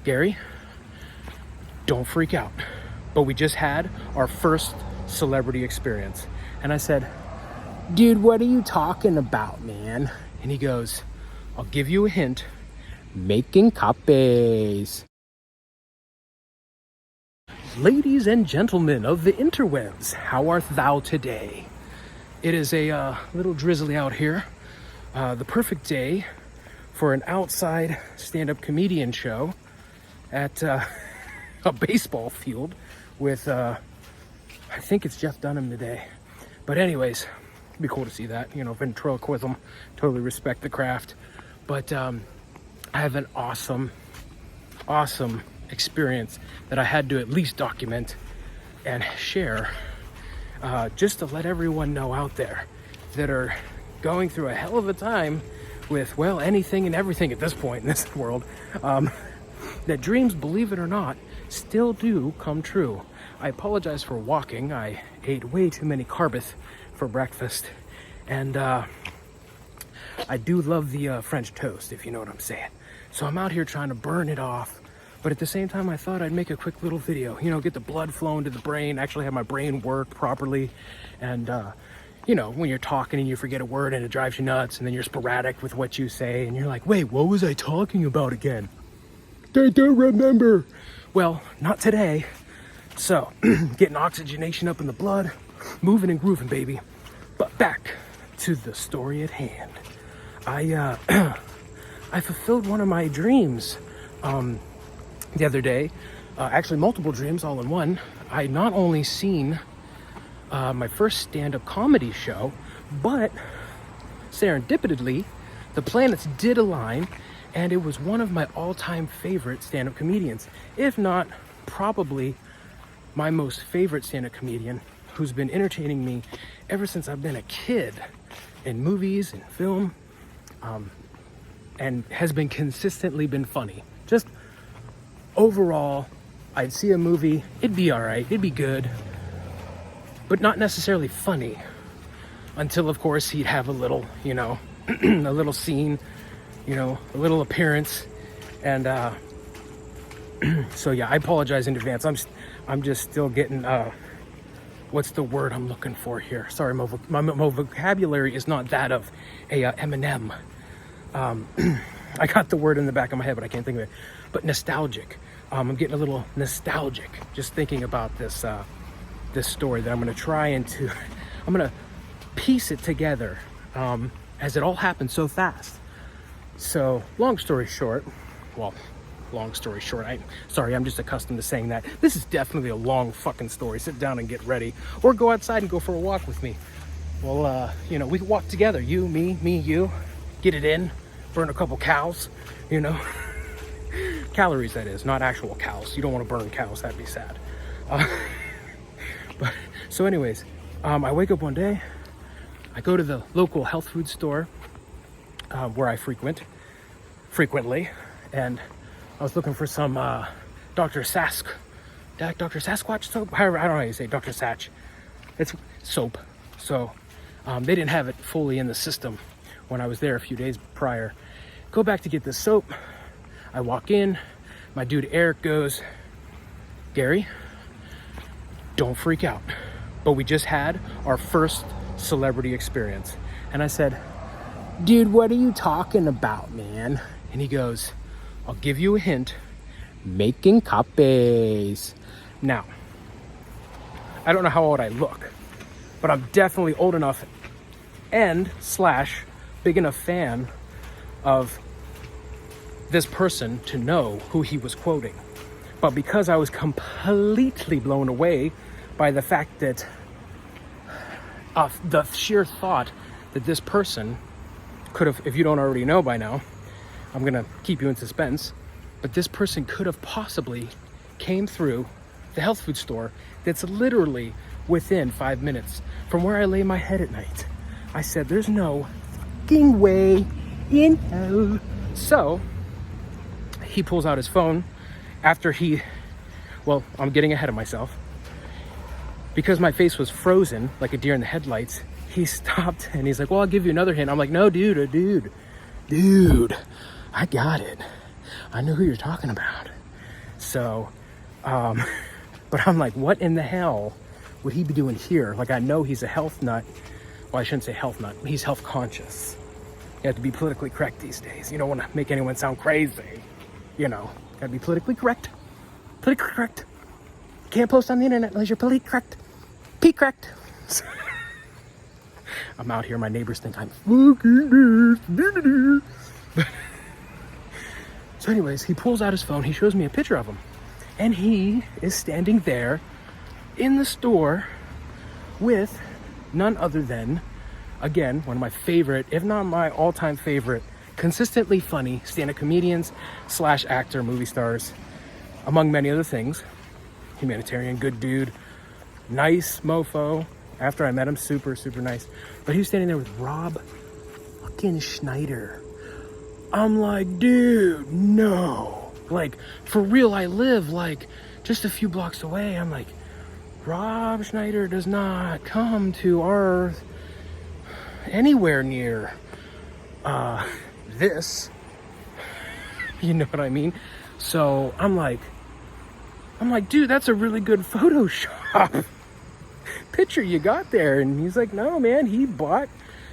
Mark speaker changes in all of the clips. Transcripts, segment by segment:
Speaker 1: Gary, don't freak out. But we just had our first celebrity experience. And I said, dude, what are you talking about, man? And he goes, I'll give you a hint. Making copies. Ladies and gentlemen of the interwebs, how art thou today? It is a little drizzly out here. The perfect day for an outside stand-up comedian show at a baseball field with, I think it's Jeff Dunham today. But anyways, it'd be cool to see that, ventriloquism, totally respect the craft. But I have an awesome experience that I had to at least document and share, just to let everyone know out there that are going through a hell of a time with, well, anything and everything at this point in this world, that dreams, believe it or not, still do come true. I apologize for walking. I ate way too many carbs for breakfast, and I do love the French toast, if you know what I'm saying. So I'm out here trying to burn it off, but at the same time I thought I'd make a quick little video, get the blood flowing to the brain, actually have my brain work properly. And when you're talking and you forget a word and it drives you nuts, and then you're sporadic with what you say and you're like, wait, what was I talking about again? I don't remember. Well, not today. So getting oxygenation up in the blood, moving and grooving, baby. But back to the story at hand. I fulfilled one of my dreams the other day, actually multiple dreams all in one. I not only seen my first stand-up comedy show, but serendipitously, the planets did align, and it was one of my all-time favorite stand-up comedians, if not probably my most favorite stand-up comedian, who's been entertaining me ever since I've been a kid in movies and film, and has been consistently been funny. Just overall, I'd see a movie, it'd be all right, it'd be good, but not necessarily funny, until of course he'd have a little, a little scene, a little appearance. And so yeah, I apologize in advance. I'm just still getting, what's the word I'm looking for here? Sorry, my vocabulary is not that of a Eminem. I got the word in the back of my head, but I can't think of it. But nostalgic. I'm getting a little nostalgic just thinking about this this story that I'm going to try and I'm going to piece it together, as it all happened so fast. So long story short, I'm just accustomed to saying that. This is definitely a long fucking story. Sit down and get ready, or go outside and go for a walk with me. Well, we can walk together. You, me, you. Get it in. Burn a couple cows. Calories, that is, not actual cows. You don't want to burn cows. That'd be sad. But so, anyways, I wake up one day. I go to the local health food store where I frequently, and I was looking for some Dr. Sasquatch soap. However, I don't know how you say Dr. Satch. It's soap. So they didn't have it fully in the system when I was there a few days prior. Go back to get this soap. I walk in. My dude Eric goes, Gary, don't freak out. But we just had our first celebrity experience. And I said, dude, what are you talking about, man? And he goes, I'll give you a hint. Making copies. Now, I don't know how old I look, but I'm definitely old enough and / big enough fan of this person to know who he was quoting. But because I was completely blown away by the fact that the sheer thought that this person could have, if you don't already know by now, I'm gonna keep you in suspense, but this person could have possibly came through the health food store that's literally within 5 minutes from where I lay my head at night. I said, there's no fucking way in hell. So he pulls out his phone after I'm getting ahead of myself. Because my face was frozen like a deer in the headlights, he stopped and he's like, well, I'll give you another hint. I'm like, no, dude, I got it. I know who you're talking about. So, but I'm like, what in the hell would he be doing here? Like, I know he's a health nut. Well, I shouldn't say health nut. He's health conscious. You have to be politically correct these days. You don't want to make anyone sound crazy. You know, gotta be politically correct. Politically correct. Can't post on the internet unless you're politically correct. Correct. I'm out here. My neighbors think I'm fucking this. So anyways, he pulls out his phone. He shows me a picture of him. And he is standing there in the store with none other than, again, one of my favorite, if not my all-time favorite, consistently funny stand-up comedians / actor, movie stars, among many other things. Humanitarian, good dude, nice mofo. After I met him, super, super nice. But he was standing there with Rob fucking Schneider. I'm like, dude, no. Like, for real, I live like just a few blocks away. I'm like, Rob Schneider does not come to our anywhere near this. You know what I mean? So I'm like, dude, that's a really good Photoshop picture you got there. And he's like, no, man, he bought,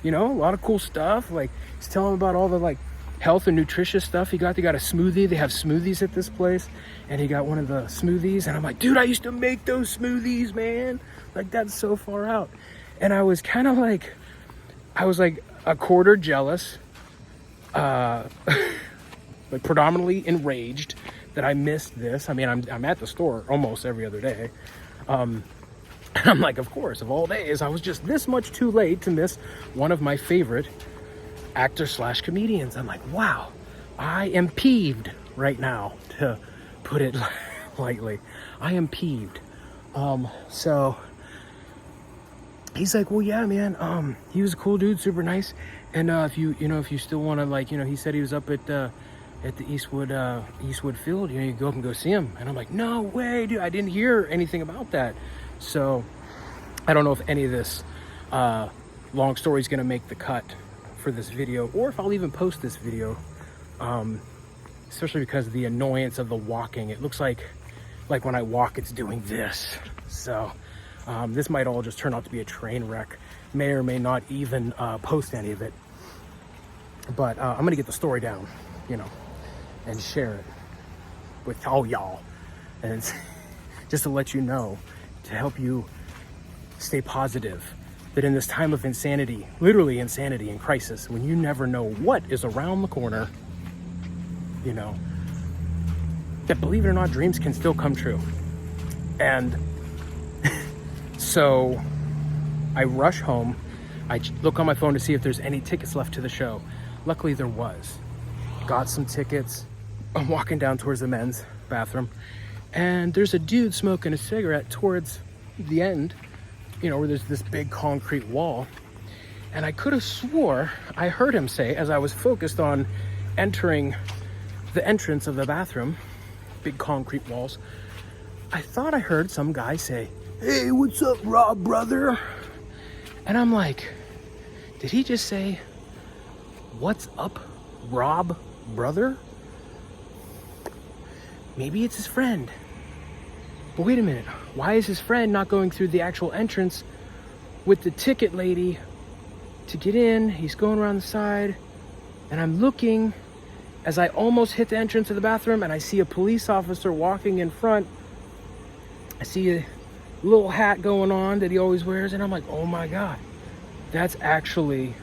Speaker 1: you know, a lot of cool stuff. Like, he's telling about all the like health and nutritious stuff he got. They got a smoothie. They have smoothies at this place, and he got one of the smoothies. And I'm like, dude, I used to make those smoothies, man. Like, that's so far out. And I was kind of like, a quarter jealous, like predominantly enraged that I missed this. I mean, I'm at the store almost every other day. And I'm like, of course, of all days, I was just this much too late to miss one of my favorite actor / comedians. I'm like, wow, I am peeved right now, to put it lightly. I am peeved. So he's like, well, yeah, man, he was a cool dude, super nice. And if you still want to, like, he said he was up at the Eastwood Field, you go up and go see him. And I'm like, no way, dude, I didn't hear anything about that. So I don't know if any of this long story is going to make the cut for this video, or if I'll even post this video, especially because of the annoyance of the walking. It looks like when I walk, it's doing this. So this might all just turn out to be a train wreck. May or may not even post any of it. But I'm going to get the story down, and share it with all y'all. And it's just to let you know, to help you stay positive, that in this time of insanity, literally insanity and crisis, when you never know what is around the corner, that, believe it or not, dreams can still come true. And so I rush home. I look on my phone to see if there's any tickets left to the show. Luckily there was. Got some tickets. I'm walking down towards the men's bathroom, and there's a dude smoking a cigarette towards the end, where there's this big concrete wall. And I could have swore I heard him say, as I was focused on entering the entrance of the bathroom, big concrete walls, I thought I heard some guy say, "Hey, what's up, Rob, brother?" And I'm like, did he just say, "What's up, Rob, brother"? Maybe it's his friend. But wait a minute, why is his friend not going through the actual entrance with the ticket lady to get in? He's going around the side, and I'm looking as I almost hit the entrance of the bathroom, and I see a police officer walking in front. I see a little hat going on that he always wears, and I'm like, oh my God, that's actually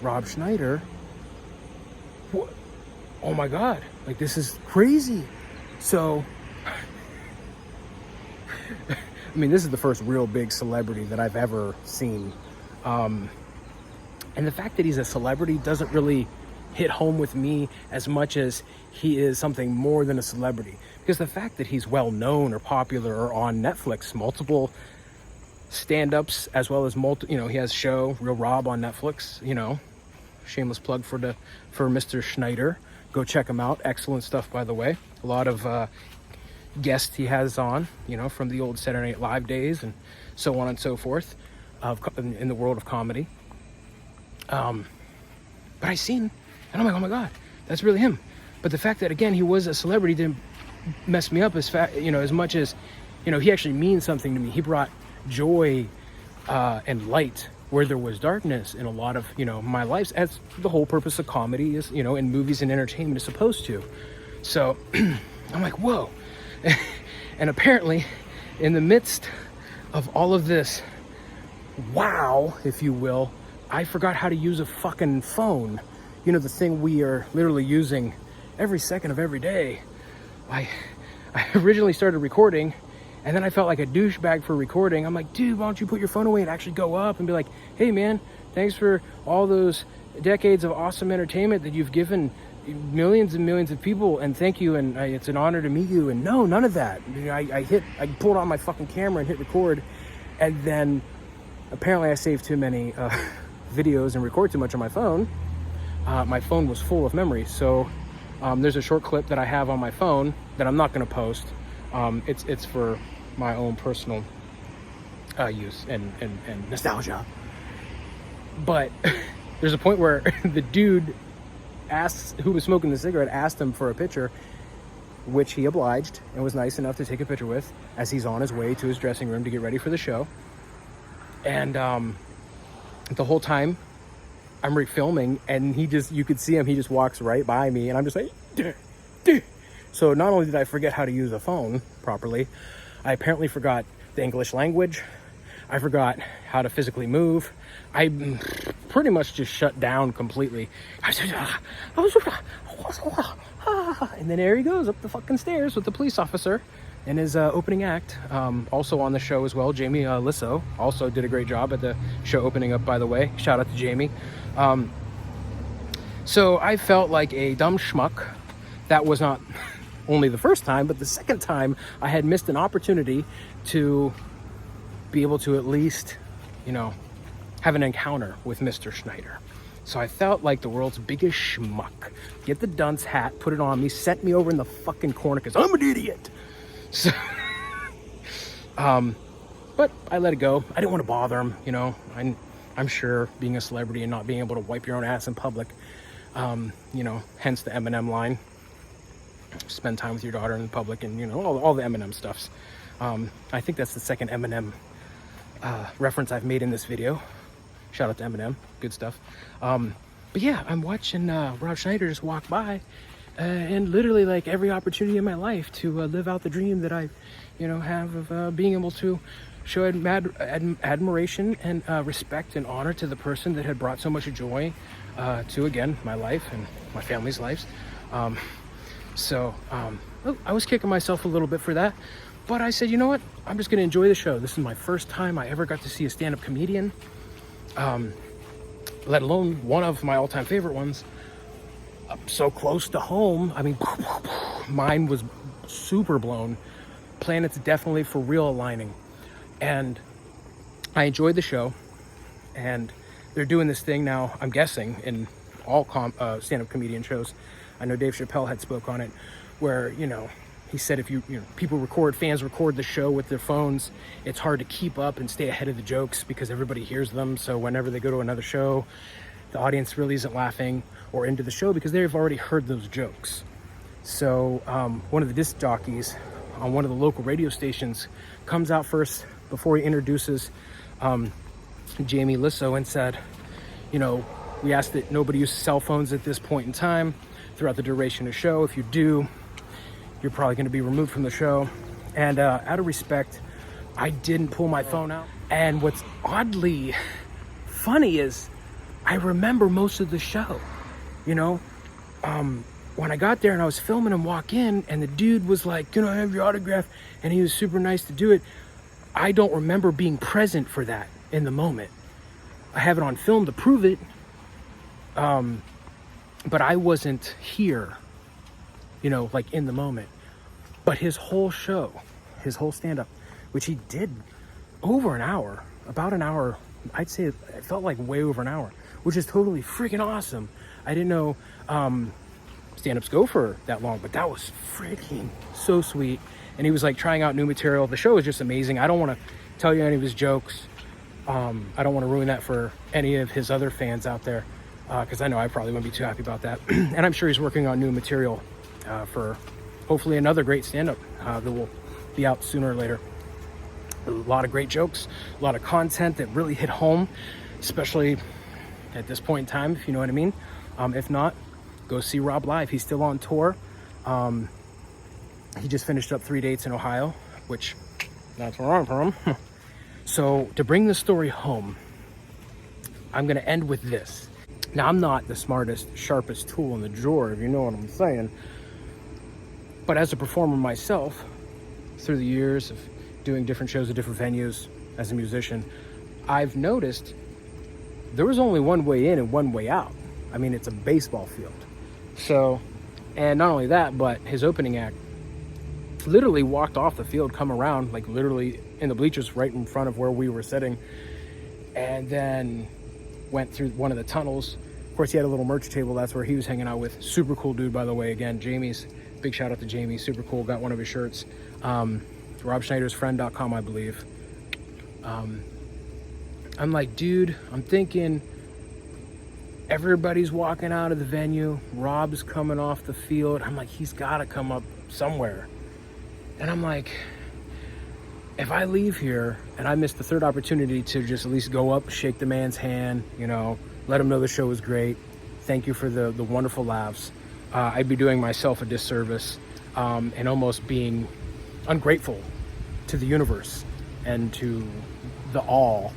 Speaker 1: Rob Schneider. What? Oh my God, like, this is crazy. So, I mean, this is the first real big celebrity that I've ever seen. And the fact that he's a celebrity doesn't really hit home with me as much as he is something more than a celebrity. Because the fact that he's well known or popular or on Netflix, multiple stand-ups, as well as he has a show, Real Rob, on Netflix, shameless plug for Mr. Schneider. Go check him out. Excellent stuff, by the way. A lot of guests he has on, from the old Saturday Night Live days and so on and so forth, in the world of comedy. But I seen, and I'm like, oh my God, that's really him. But the fact that, again, he was a celebrity didn't messed me up as much as, he actually means something to me. He brought joy and light where there was darkness in a lot of, my life, as the whole purpose of comedy is, in movies and entertainment is supposed to. So I'm like, whoa. And apparently in the midst of all of this, wow, if you will, I forgot how to use a fucking phone. The thing we are literally using every second of every day. I originally started recording, and then I felt like a douchebag for recording. I'm like, dude, why don't you put your phone away and actually go up and be like, hey man, thanks for all those decades of awesome entertainment that you've given millions and millions of people, and thank you, and it's an honor to meet you. And no, none of that. I pulled on my fucking camera and hit record, and then apparently I saved too many videos and record too much on my phone. My phone was full of memory, so there's a short clip that I have on my phone that I'm not going to post. It's for my own personal use and nostalgia. But there's a point where the dude who was smoking the cigarette asked him for a picture, which he obliged and was nice enough to take a picture with as he's on his way to his dressing room to get ready for the show. And the whole time I'm filming, and you could see him, he just walks right by me, and I'm just like, duh, duh. So not only did I forget how to use a phone properly, I apparently forgot the English language. I forgot how to physically move. I pretty much just shut down completely. And then there he goes up the fucking stairs with the police officer in his opening act. Also on the show as well, Jamie Lissow also did a great job at the show opening up, by the way. Shout out to Jamie. So I felt like a dumb schmuck. That was not only the first time, but the second time I had missed an opportunity to be able to at least, have an encounter with Mr. Schneider. So I felt like the world's biggest schmuck. Get the dunce hat, put it on me, sent me over in the fucking corner because I'm an idiot. So, but I let it go. I didn't want to bother him, I'm sure being a celebrity and not being able to wipe your own ass in public, hence the Eminem line. Spend time with your daughter in public, and all the Eminem stuffs. I think that's the second Eminem reference I've made in this video. Shout out to Eminem, good stuff. But yeah, I'm watching Rob Schneider just walk by, and literally like every opportunity in my life to live out the dream that I have of being able to show admiration and respect and honor to the person that had brought so much joy to, again, my life and my family's lives. So I was kicking myself a little bit for that, but I said, you know what, I'm just gonna enjoy the show. This is my first time I ever got to see a stand-up comedian, let alone one of my all-time favorite ones, so close to home. I mean, mine was super blown. Planets definitely for real aligning. And I enjoyed the show, and they're doing this thing now, I'm guessing, in all stand-up comedian shows. I know Dave Chappelle had spoke on it, where, he said if fans record the show with their phones, it's hard to keep up and stay ahead of the jokes because everybody hears them. So whenever they go to another show, the audience really isn't laughing or into the show because they've already heard those jokes. So one of the disc jockeys on one of the local radio stations comes out first before he introduces Jamie Lissow and said, we asked that nobody use cell phones at this point in time throughout the duration of the show. If you do, you're probably going to be removed from the show. And out of respect, I didn't pull my phone out. And what's oddly funny is I remember most of the show. When I got there and I was filming him walk in, and the dude was like, "Can I have your autograph?" And he was super nice to do it. I don't remember being present for that in the moment. I have it on film to prove it. But I wasn't here, like in the moment. But his whole show, his whole stand-up, which he did over an hour, about an hour, I'd say it felt like way over an hour, which is totally freaking awesome. I didn't know stand-ups go for that long, but that was freaking so sweet. And he was like trying out new material. The show was just amazing. I don't want to tell you any of his jokes. I don't want to ruin that for any of his other fans out there, because I know I probably wouldn't be too happy about that. And I'm sure he's working on new material for hopefully another great stand-up that will be out sooner or later. A lot of great jokes, a lot of content that really hit home, especially at this point in time, if you know what I mean. If not, go see Rob live. He's still on tour. He just finished up 3 dates in Ohio, which that's where I'm from. So to bring the story home, I'm going to end with this. Now, I'm not the smartest, sharpest tool in the drawer, if you know what I'm saying. But as a performer myself, through the years of doing different shows at different venues as a musician, I've noticed there was only one way in and one way out. I mean, it's a baseball field. So, and not only that, but his opening act literally walked off the field, come around, like literally in the bleachers right in front of where we were sitting, and then went through one of the tunnels. Of course, he had a little merch table. That's where he was hanging out with. Super cool dude, by the way. Again, Jamie's, big shout out to Jamie. Super cool. Got one of his shirts. RobSchneidersFriend.com, I believe. I'm like, dude, I'm thinking everybody's walking out of the venue. Rob's coming off the field. I'm like, he's got to come up somewhere. And I'm like, if I leave here and I miss the third opportunity to just at least go up, shake the man's hand, you know, let him know the show was great. Thank you for the wonderful laughs. I'd be doing myself a disservice and almost being ungrateful to the universe and to the all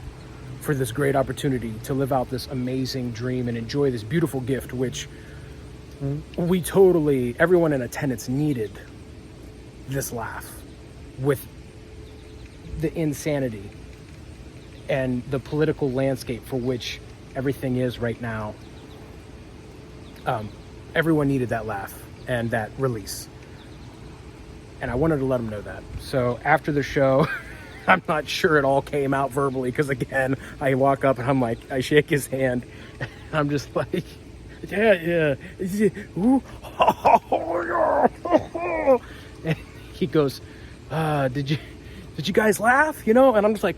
Speaker 1: for this great opportunity to live out this amazing dream and enjoy this beautiful gift, which we totally, everyone in attendance needed this laugh with the insanity and the political landscape for which everything is right now. Everyone needed that laugh and that release. And I wanted to let them know that. So after the show, I'm not sure it all came out verbally, because again, I walk up and I'm like, I shake his hand and I'm just like, yeah. Ooh. And he goes, did you guys laugh? You know? And I'm just like,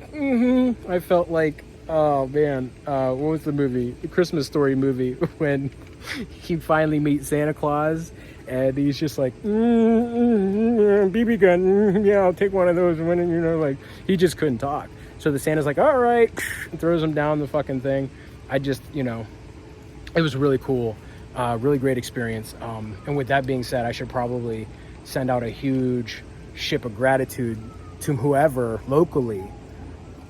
Speaker 1: I felt like, oh man, what was the movie? The Christmas Story movie, when he finally meets Santa Claus and he's just like, BB gun, yeah, I'll take one of those. And when, you know, like, he just couldn't talk. So the Santa's like, all right, and throws him down the fucking thing. I just, you know, it was really cool. Really great experience. And with that being said, I should probably send out a huge ship of gratitude to whoever locally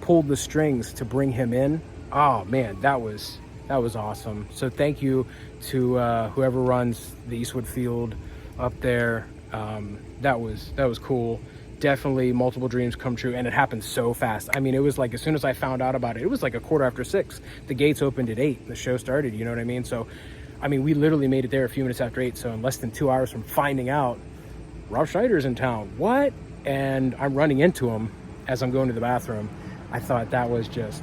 Speaker 1: pulled the strings to bring him in. Oh man, that was awesome. So thank you to whoever runs the Eastwood Field up there. That was cool. Definitely multiple dreams come true, and it happened so fast. I mean, it was like, as soon as I found out about it, it was like 6:15. The gates opened at 8. The show started, you know what I mean? So, I mean, we literally made it there a few minutes after 8. So in less than 2 hours from finding out, Rob Schneider's in town. What? And I'm running into him as I'm going to the bathroom. I thought that was just,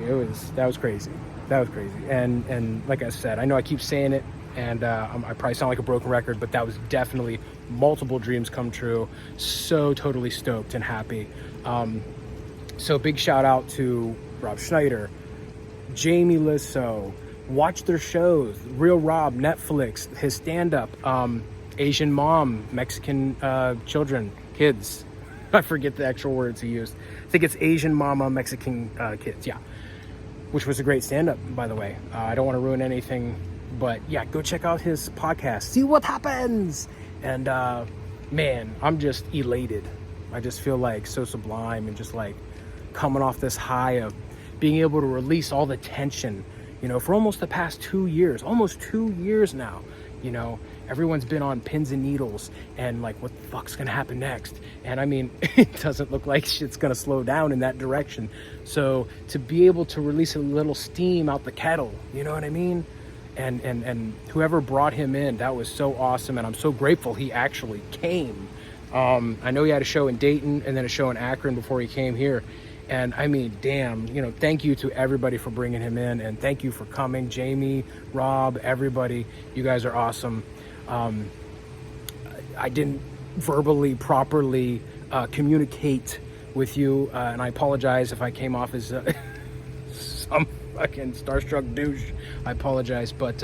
Speaker 1: that was crazy. That was crazy. And like I said, I know I keep saying it, and I probably sound like a broken record, but that was definitely multiple dreams come true. So totally stoked and happy. So big shout out to Rob Schneider, Jamie Lissow. Watch their shows. Real Rob, Netflix, his stand-up, Asian mom, Mexican children, kids. I forget the actual words he used. I think it's Asian mama, Mexican kids, yeah. Which was a great stand-up, by the way. I don't want to ruin anything, but yeah, go check out his podcast. See what happens. And man, I'm just elated. I just feel like so sublime and just like coming off this high of being able to release all the tension, you know, for almost the past 2 years, almost 2 years now. You know, everyone's been on pins and needles and like, what the fuck's gonna happen next? And I mean, it doesn't look like shit's gonna slow down in that direction. So to be able to release a little steam out the kettle, you know what I mean? And whoever brought him in, that was so awesome. And I'm so grateful he actually came. I know he had a show in Dayton and then a show in Akron before he came here. And I mean, damn, you know, thank you to everybody for bringing him in, and thank you for coming, Jamie, Rob, everybody. You guys are awesome. I didn't verbally properly communicate with you, and I apologize if I came off as some fucking starstruck douche. I apologize, but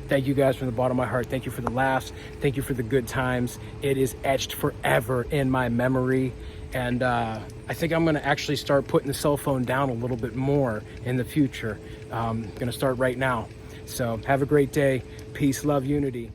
Speaker 1: thank you guys from the bottom of my heart. Thank you for the laughs. Thank you for the good times. It is etched forever in my memory. And I think I'm gonna actually start putting the cell phone down a little bit more in the future. Gonna start right now. So have a great day. Peace, love, unity.